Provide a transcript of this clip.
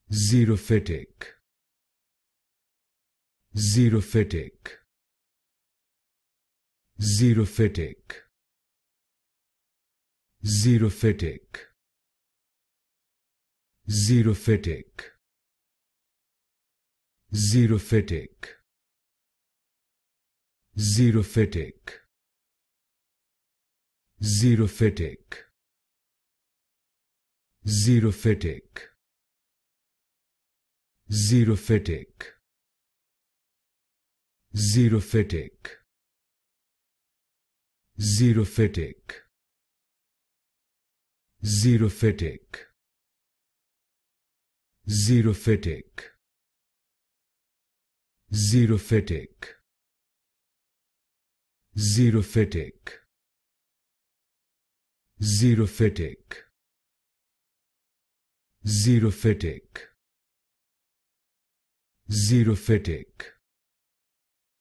Xerophytic, Xerophytic, Xerophytic, Xerophytic, Xerophytic, Xerophytic, Xerophytic, Xerophytic, Xerophytic, Xerophytic, Xerophytic, Xerophytic, Xerophytic, Xerophytic, Xerophytic, Xerophytic, Xerophytic, Xerophytic, Xerophytic,